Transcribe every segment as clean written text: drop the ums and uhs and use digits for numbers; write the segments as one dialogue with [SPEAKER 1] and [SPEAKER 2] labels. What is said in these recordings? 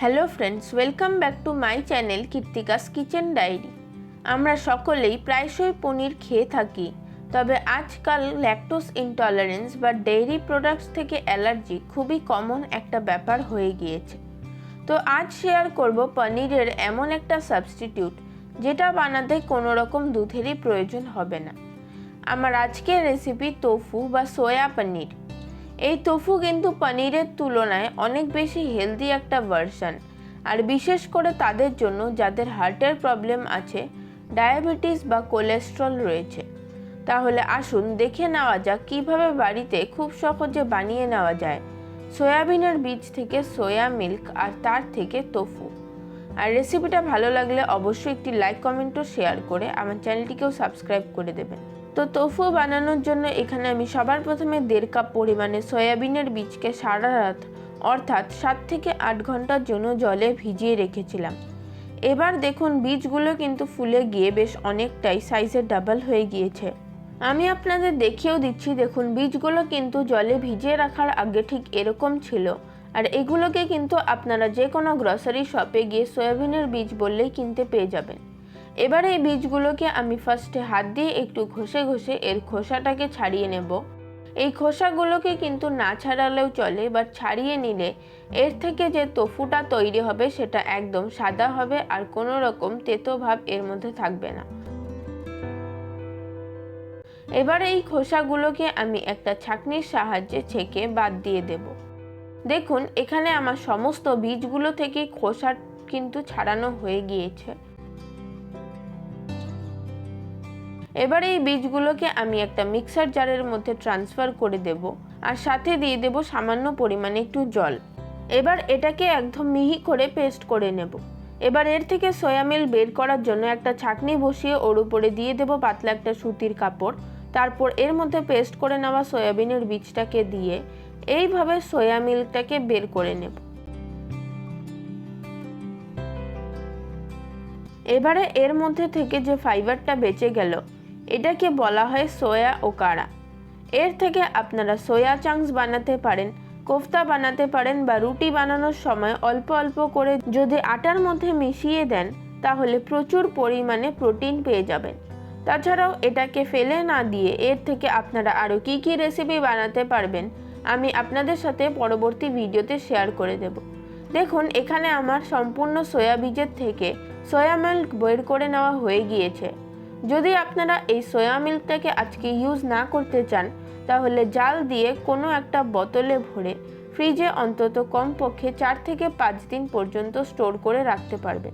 [SPEAKER 1] Hello friends, welcome back to my channel Kirtika's kitchen diary. আমরা সকলেই প্রায়শই পনির খেয়ে থাকি, তবে আজকাল ল্যাকটোজ ইনটলারেন্স বা ডেইরি প্রোডাক্টস থেকে অ্যালার্জি খুবই কমন একটা ব্যাপার হয়ে গিয়েছে। তো আজ শেয়ার করব পনিরের এমন একটা সাবস্টিটিউট যেটা বানাতে কোনো রকম দুধেরই প্রয়োজন হবে না। আমার আজকের রেসিপি তোফু বা সোয়া পনির। এই তোফু কিন্তু পনিরের তুলনায় অনেক বেশি হেলদি একটা ভার্সন, আর বিশেষ করে তাদের জন্য যাদের হার্টের প্রবলেম আছে, ডায়াবেটিস বা কোলেস্ট্রল রয়েছে। তাহলে আসুন দেখে নেওয়া যাক কীভাবে বাড়িতে খুব সহজে বানিয়ে নেওয়া যায় সয়াবিনের বীজ থেকে সোয়া মিল্ক আর তার থেকে তোফু। আর রেসিপিটা ভালো লাগলে অবশ্যই একটি লাইক কমেন্ট ও শেয়ার করে আমার চ্যানেলটিকেও সাবস্ক্রাইব করে দেবেন। তো তোফু বানানোর জন্য এখানে আমি সবার প্রথমে 1.5 কাপ পরিমাণে সয়াবিনের বীজকে সারা রাত অর্থাৎ 7 থেকে 8 ঘন্টার জন্য জলে ভিজিয়ে রেখেছিলাম। এবার দেখুন বীজগুলো কিন্তু ফুলে গিয়ে বেশ অনেকটাই সাইজের ডাবল হয়ে গিয়েছে। আমি আপনাদের দেখিয়েও দিচ্ছি, দেখুন বীজগুলো কিন্তু জলে ভিজিয়ে রাখার আগে ঠিক এরকম ছিল। আর এগুলোকে কিন্তু আপনারা যে কোনো গ্রসারি শপে গিয়ে সয়াবিনের বীজ বললেই কিনতে পেয়ে যাবেন। এবার এই বীজগুলোকে আমি ফার্স্টে হাত দিয়ে একটু ঘষে ঘষে এর খোসাটাকে ছাড়িয়ে নেব। এই খোসাগুলোকে কিন্তু না ছাড়ালেও চলে, বাট ছাড়িয়ে নিলে এর থেকে যে তোফুটা তৈরি হবে সেটা একদম সাদা হবে আর কোনো রকম তেতো ভাব এর মধ্যে থাকবে না। এবার এই খোসাগুলোকে আমি একটা ছাঁকনির সাহায্যে ছেঁকে বাদ দিয়ে দেব। দেখুন এখানে আমার সমস্ত বীজগুলো থেকে খোসা কিন্তু ছাড়ানো হয়ে গিয়েছে। এবার এই বীজগুলোকে আমি একটা মিক্সার জারের মধ্যে ট্রান্সফার করে দেব, আর সাথে দিয়ে দেব সামান্য পরিমাণে একটু জল। এবার এটাকে একদম মিহি করে পেস্ট করে নেব। এবার এর থেকে সয়া মিল্ক বের করার জন্য একটা ছাঁকনি বসিয়ে ওর উপরে দিয়ে দেব পাতলা একটা সুতির কাপড়। তারপর এর মধ্যে পেস্ট করে নেওয়া সয়াবিনের বীজটাকে দিয়ে এইভাবে সয়া মিল্কটাকে বের করে নেব। এবারে এর মধ্যে থেকে যে ফাইবারটা বেঁচে গেল এটাকে বলা হয় সোয়া ওকারা। এর থেকে আপনারা সোয়া চাংস বানাতে পারেন, কোফতা বানাতে পারেন, বা রুটি বানানোর সময় অল্প অল্প করে যদি আটার মধ্যে মিশিয়ে দেন তাহলে প্রচুর পরিমাণে প্রোটিন পেয়ে যাবেন। তাছাড়াও এটাকে ফেলে না দিয়ে এর থেকে আপনারা আরও কী কী রেসিপি বানাতে পারবেন আমি আপনাদের সাথে পরবর্তী ভিডিওতে শেয়ার করে দেব। দেখুন এখানে আমার সম্পূর্ণ সোয়া বীজের থেকে সোয়া মিল্ক বের করে নেওয়া হয়ে গিয়েছে। যদি আপনারা এই সোয়া মিল্কটাকে আজকে ইউজ না করতে চান তাহলে জাল দিয়ে কোনো একটা বোতলে ভরে ফ্রিজে অন্তত কমপক্ষে 4 থেকে 5 দিন পর্যন্ত স্টোর করে রাখতে পারবেন।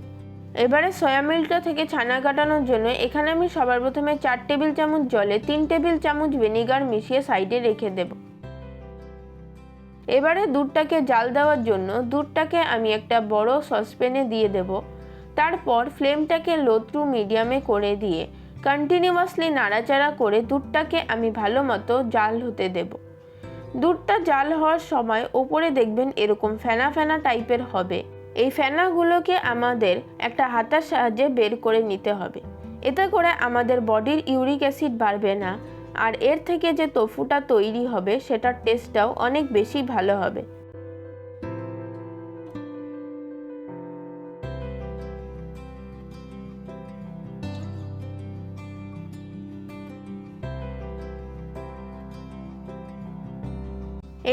[SPEAKER 1] এবারে সোয়া মিল্কটা থেকে ছানা কাটানোর জন্য এখানে আমি সবার প্রথমে 4 টেবিল চামচ জলে 3 টেবিল চামচ ভিনেগার মিশিয়ে সাইডে রেখে দেব। এবারে দুধটাকে জাল দেওয়ার জন্য দুধটাকে আমি একটা বড় সসপ্যানে দিয়ে দেব। তারপর ফ্লেমটাকে লো টু মিডিয়ামে করে দিয়ে কন্টিনিউয়াসলি নাড়াচাড়া করে দুধটাকে আমি ভালো মতো জাল হতে দেব। দুধটা জাল হওয়ার সময় ওপরে দেখবেন এরকম ফেনা ফেনা টাইপের হবে। এই ফেনাগুলোকে আমাদের একটা হাতার সাহায্যে বের করে নিতে হবে। এতে করে আমাদের বডির ইউরিক অ্যাসিড বাড়বে না, আর এর থেকে যে তোফুটা তৈরি হবে সেটার টেস্টটাও অনেক বেশি ভালো হবে।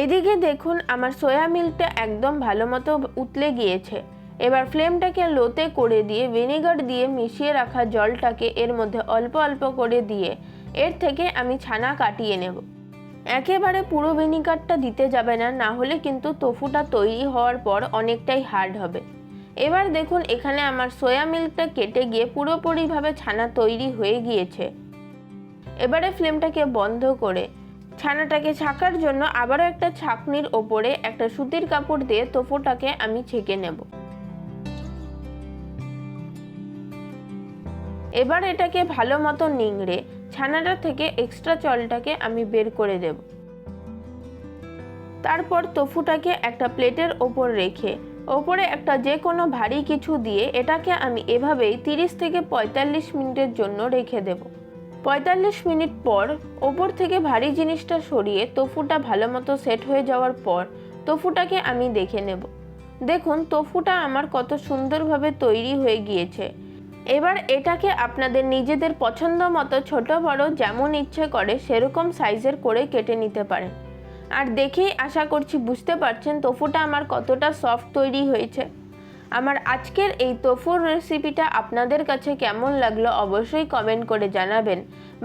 [SPEAKER 1] এদিকে দেখুন আমার সোয়া মিল্কটা একদম ভালো মতো উতলে গিয়েছে। এবার ফ্লেমটাকে লোতে করে দিয়ে ভিনেগার দিয়ে মিশিয়ে রাখা জলটাকে এর মধ্যে অল্প অল্প করে দিয়ে এর থেকে আমি ছানা কাটিয়ে নেব। একেবারে পুরো ভিনেগারটা দিতে যাবে না, না হলে কিন্তু তোফুটা তৈরি হওয়ার পর অনেকটাই হার্ড হবে। এবার দেখুন এখানে আমার সোয়া মিল্কটা কেটে গিয়ে পুরোপুরিভাবে ছানা তৈরি হয়ে গিয়েছে। এবারে ফ্লেমটাকে বন্ধ করে ছানাটাকে ছাকার জন্য আবারও একটা ছাঁকনির ওপরে একটা সুতির কাপড় দিয়ে তোফুটাকে আমি ছেঁকে নেব। এবার এটাকে ভালো মতো নিংড়ে ছানাটা থেকে এক্সট্রা জলটাকে আমি বের করে দেব। তারপর তোফুটাকে একটা প্লেটের ওপর রেখে ওপরে একটা যে কোনো ভারী কিছু দিয়ে এটাকে আমি এভাবেই 30 থেকে 45 মিনিটের জন্য রেখে দেব। 45 মিনিট পর ওপর থেকে ভারী জিনিসটা সরিয়ে তোফুটা ভালো মতো সেট হয়ে যাওয়ার পর তোফুটাকে আমি দেখে নেব। দেখুন তোফুটা আমার কত সুন্দরভাবে তৈরি হয়ে গিয়েছে। এবার এটাকে আপনাদের নিজেদের পছন্দ মতো ছোট বড় যেমন ইচ্ছে করে সেরকম সাইজের করে কেটে নিতে পারেন। আর দেখেই আশা করছি বুঝতে পারছেন তোফুটা আমার কতটা সফট তৈরি হয়েছে। আমার আজকের এই তোফুর রেসিপিটা আপনাদের কাছে কেমন লাগলো অবশ্যই কমেন্ট করে জানাবেন।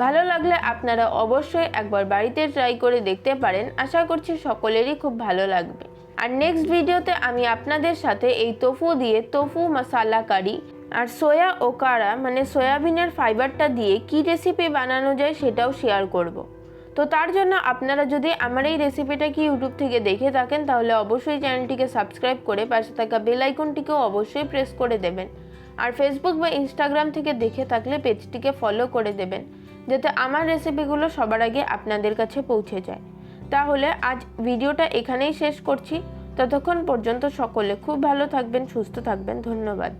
[SPEAKER 1] ভালো লাগলে আপনারা অবশ্যই একবার বাড়িতে ট্রাই করে দেখতে পারেন। আশা করছি সকলেরই খুব ভালো লাগবে। আর নেক্সট ভিডিওতে আমি আপনাদের সাথে এই তোফু দিয়ে তোফু মশালা কারি আর সোয়া ওকারা মানে সয়াবিনের ফাইবারটা দিয়ে কি রেসিপি বানানো যায় সেটাও শেয়ার করব। তো তার জন্য আপনারা যদি আমার এই রেসিপিটা কি ইউটিউব থেকে দেখে থাকেন তাহলে অবশ্যই চ্যানেলটিকে সাবস্ক্রাইব করে পাশে থাকা বেল আইকনটিকেও অবশ্যই প্রেস করে দেবেন। আর ফেসবুক বা ইনস্টাগ্রাম থেকে দেখে থাকলে পেজটিকে ফলো করে দেবেন যাতে আমার রেসিপিগুলো সবার আগে আপনাদের কাছে পৌঁছে যায়। তাহলে আজ ভিডিওটা এখানেই শেষ করছি। ততক্ষণ পর্যন্ত সকলে খুব ভালো থাকবেন, সুস্থ থাকবেন। ধন্যবাদ।